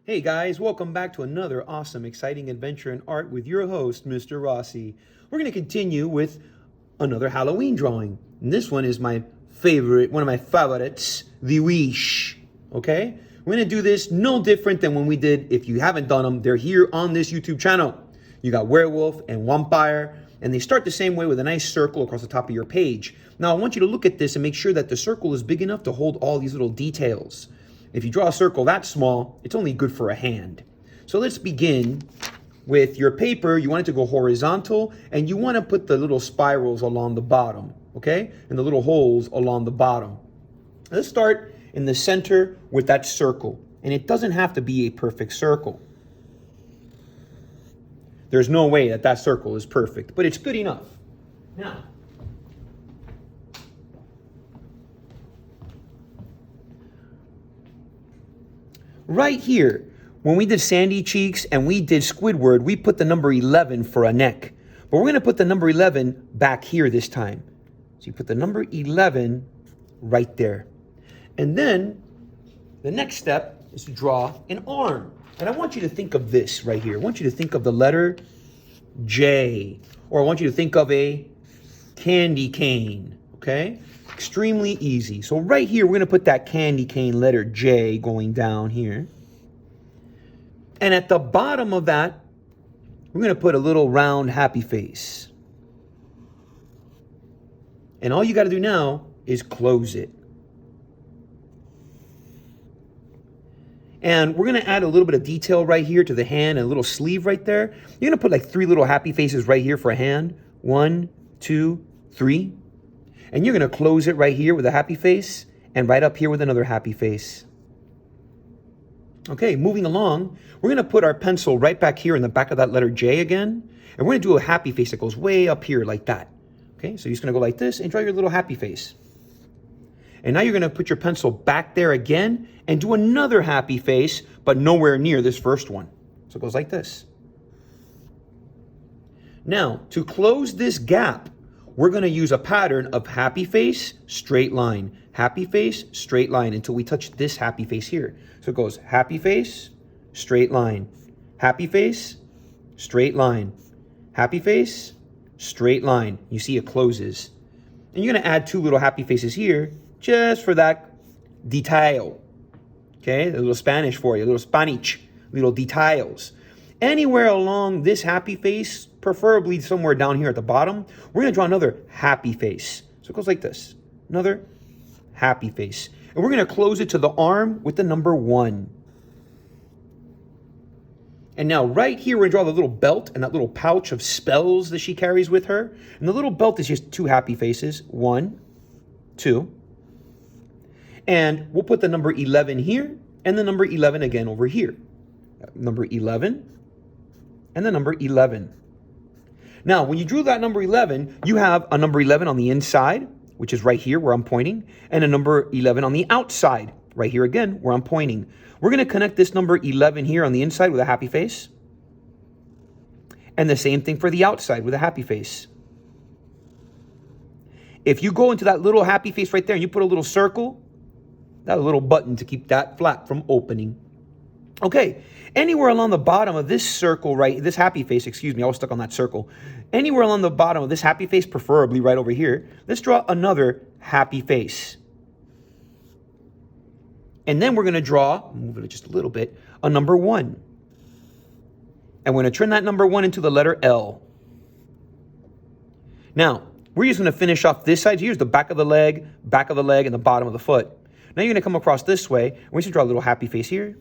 Hey guys, welcome back to another awesome, exciting adventure in art with your host, Mr. Rossi. We're going to continue with another Halloween drawing. And this one is my favorite, one of my favorites, the Wish. Okay? We're going to do this no different than when we did, if you haven't done them, they're here on this YouTube channel. You got werewolf and vampire, and they start the same way with a nice circle across the top of your page. Now I want you to look at this and make sure that the circle is big enough to hold all these little details. If you draw a circle that small, it's only good for a hand. So let's begin with your paper. You want it to go horizontal, and you want to put the little spirals along the bottom, okay? And the little holes along the bottom. Let's start in the center with that circle. And it doesn't have to be a perfect circle. There's no way that that circle is perfect, but it's good enough. Now, right here, when we did Sandy Cheeks and we did Squidward, we put the number 11 for a neck. But we're going to put the number 11 back here this time. So you put the number 11 right there. And then the next step is to draw an arm. And I want you to think of this right here. I want you to think of the letter J. Or I want you to think of a candy cane. Okay? Extremely easy. So right here, we're going to put that candy cane letter J going down here. And at the bottom of that, we're going to put a little round happy face. And all you got to do now is close it. And we're going to add a little bit of detail right here to the hand and a little sleeve right there. You're going to put like 3 little happy faces right here for a hand. 1, 2, 3. And you're going to close it right here with a happy face and right up here with another happy face. Okay, moving along, we're going to put our pencil right back here in the back of that letter J again. And we're going to do a happy face that goes way up here like that. Okay, so you're just going to go like this and draw your little happy face. And now you're going to put your pencil back there again and do another happy face, but nowhere near this first one. So it goes like this. Now, to close this gap, we're going to use a pattern of happy face, straight line, happy face, straight line until we touch this happy face here. So it goes happy face, straight line, happy face, straight line, happy face, straight line. You see it closes. And you're going to add 2 little happy faces here just for that detail. Okay, a little Spanish for you, a little Spanish, little details. Anywhere along this happy face, preferably somewhere down here at the bottom, we're going to draw another happy face. So it goes like this. Another happy face. And we're going to close it to the arm with the number 1. And now right here, we're going to draw the little belt and that little pouch of spells that she carries with her. And the little belt is just 2 happy faces. 1, 2. And we'll put the number 11 here and the number 11 again over here. Number 11 and the number 11. Now, when you drew that number 11, you have a number 11 on the inside, which is right here where I'm pointing, and a number 11 on the outside, right here again where I'm pointing. We're going to connect this number 11 here on the inside with a happy face, and the same thing for the outside with a happy face. If you go into that little happy face right there and you put a little circle, that little button to keep that flap from opening. Okay, anywhere along the bottom of this circle, right, this happy face, excuse me, I was stuck on that circle. Anywhere along the bottom of this happy face, preferably right over here, let's draw another happy face. And then we're going to draw, move it just a little bit, a number 1. And we're going to turn that number 1 into the letter L. Now, we're just going to finish off this side. Here's the back of the leg, and the bottom of the foot. Now you're going to come across this way, and we're going to draw a little happy face here.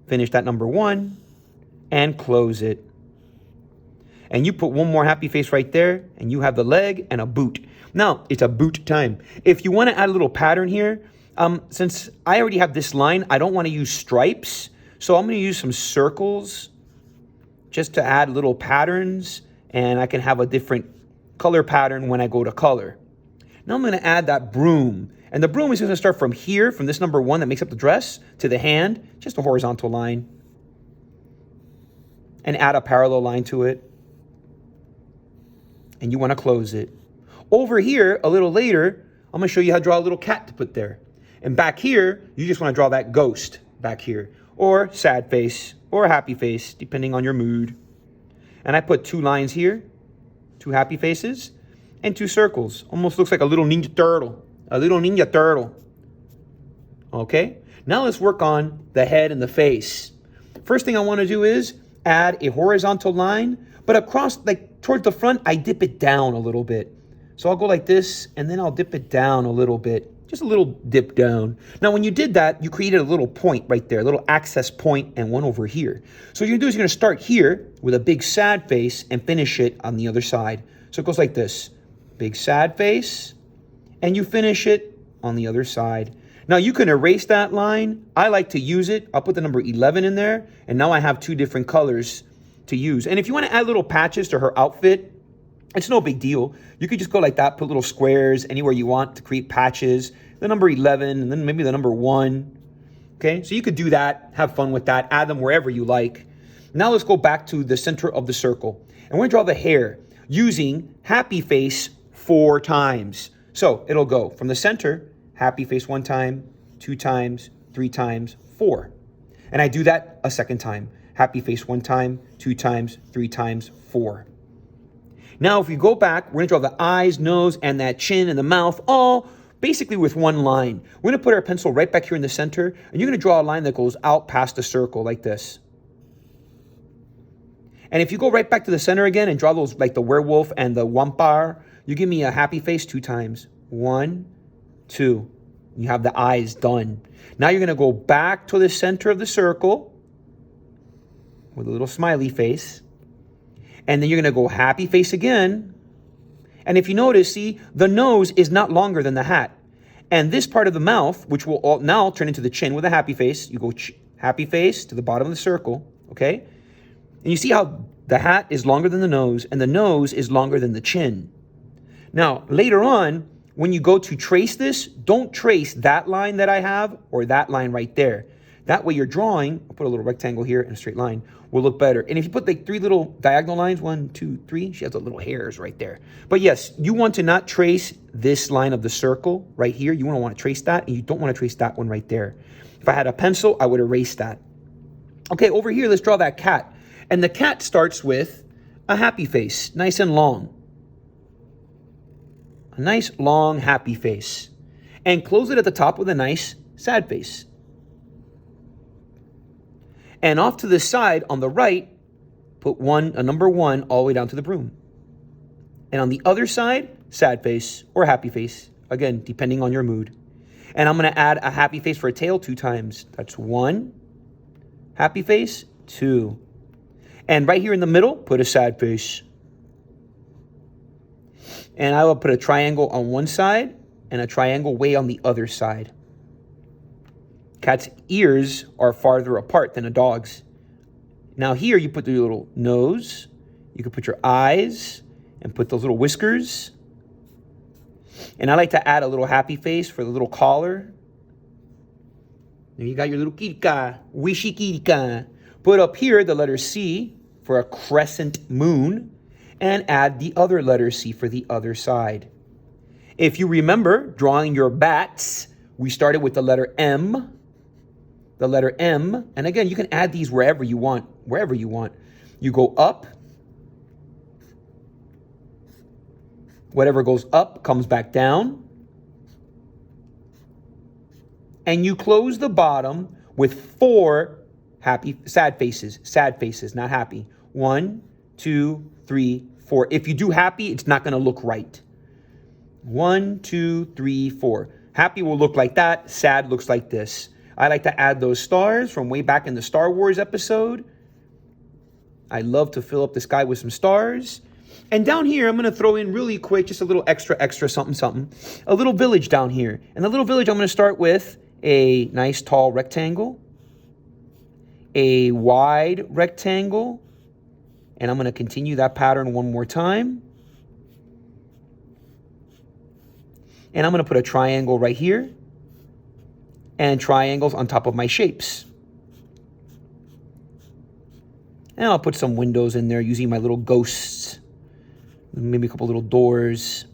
Finish that number 1 and close it. And you put one more happy face right there and you have the leg and a boot. Now it's a boot time. If you want to add a little pattern here, since I already have this line, I don't want to use stripes. So I'm going to use some circles just to add little patterns, and I can have a different color pattern when I go to color. Now I'm going to add that broom. And the broom is going to start from here, from this number 1 that makes up the dress, to the hand, just a horizontal line. And add a parallel line to it. And you want to close it. Over here, a little later, I'm going to show you how to draw a little cat to put there. And back here, you just want to draw that ghost back here. or sad face, or happy face, depending on your mood. And I put 2 lines here, 2 happy faces, and 2 circles. Almost looks like a little ninja turtle. A little ninja turtle. Okay? Now let's work on the head and the face. First thing I want to do is add a horizontal line, but across, like towards the front, I dip it down a little bit. So I'll go like this, and then I'll dip it down a little bit. Just a little dip down. Now, when you did that, you created a little point right there, a little access point, and one over here. So what you're going to do is you're going to start here with a big sad face and finish it on the other side. So it goes like this. Big sad face, and you finish it on the other side. Now, you can erase that line. I like to use it. I'll put the number 11 in there, and now I have 2 different colors to use. And if you want to add little patches to her outfit, it's no big deal. You could just go like that, put little squares anywhere you want to create patches. The number 11, and then maybe the number 1. Okay, so you could do that, have fun with that, add them wherever you like. Now let's go back to the center of the circle. And we're going to draw the hair using happy face 4 times. So it'll go from the center, happy face 1 time, 2 times, 3 times, 4. And I do that a second time. Happy face 1 time, 2 times, 3 times, 4. Now, if we go back, we're going to draw the eyes, nose, and that chin and the mouth, all basically with 1 line. We're going to put our pencil right back here in the center, and you're going to draw a line that goes out past the circle like this. And if you go right back to the center again and draw those like the werewolf and the wampar, you give me a happy face 2 times. 1, 2. You have the eyes done. Now you're going to go back to the center of the circle with a little smiley face. And then you're going to go happy face again. And if you notice, see, the nose is not longer than the hat. And this part of the mouth, which will all now turn into the chin with a happy face, you go happy face to the bottom of the circle, okay? And you see how the hat is longer than the nose, and the nose is longer than the chin. Now, later on, when you go to trace this, don't trace that line that I have or that line right there. That way you're drawing, I'll put a little rectangle here and a straight line, will look better. And if you put like 3 little diagonal lines, 1, 2, 3, she has the little hairs right there. But yes, you want to not trace this line of the circle right here. You want to trace that, and you don't want to trace that one right there. If I had a pencil, I would erase that. Okay, over here, let's draw that cat. And the cat starts with a happy face, nice and long. A nice, long, happy face. And close it at the top with a nice, sad face. And off to the side, on the right, put a number 1 all the way down to the broom. And on the other side, sad face or happy face. Again, depending on your mood. And I'm going to add a happy face for a tail 2 times. That's 1, happy face, 2. And right here in the middle, put a sad face. And I will put a triangle on one side and a triangle way on the other side. Cat's ears are farther apart than a dog's. Now here you put the little nose, you can put your eyes, and put those little whiskers. And I like to add a little happy face for the little collar. There you got your little kirika, wishy kirika. Put up here the letter C for a crescent moon, and add the other letter C for the other side. If you remember drawing your bats, we started with the letter M. The letter M, and again, you can add these wherever you want, You go up. Whatever goes up comes back down. And you close the bottom with 4 sad faces, not happy. 1, 2, 3, 4. If you do happy, it's not going to look right. 1, 2, 3, 4. Happy will look like that. Sad looks like this. I like to add those stars from way back in the Star Wars episode. I love to fill up the sky with some stars. And down here, I'm going to throw in really quick, just a little extra something. A little village down here. And the little village, I'm going to start with a nice tall rectangle, a wide rectangle, and I'm going to continue that pattern one more time. And I'm going to put a triangle right here and triangles on top of my shapes. And I'll put some windows in there using my little ghosts, maybe a couple little doors.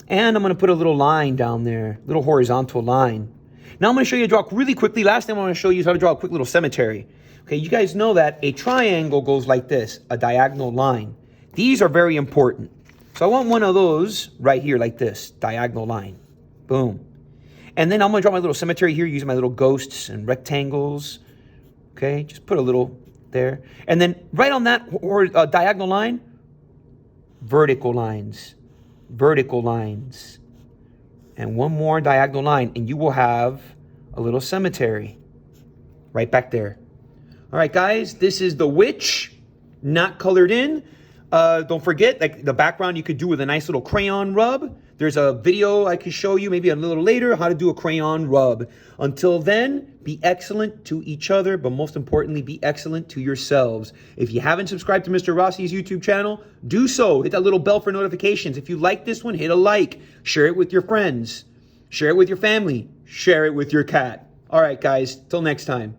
And I'm going to put a little line down there, little horizontal line. Now I'm going to show you how to draw really quickly. Last time I want to show you how to draw a quick little cemetery. Okay, you guys know that a triangle goes like this, a diagonal line. These are very important. So I want one of those right here like this, diagonal line. Boom. And then I'm going to draw my little cemetery here using my little ghosts and rectangles. Okay, just put a little there. And then right on that diagonal line, vertical lines. Vertical lines. And one more diagonal line, and you will have a little cemetery right back there. All right, guys, this is the witch, not colored in. Don't forget, like the background you could do with a nice little crayon rub. There's a video I could show you maybe a little later how to do a crayon rub. Until then, be excellent to each other, but most importantly, be excellent to yourselves. If you haven't subscribed to Mr. Rossi's YouTube channel, do so. Hit that little bell for notifications. If you like this one, hit a like. Share it with your friends. Share it with your family. Share it with your cat. All right, guys, till next time.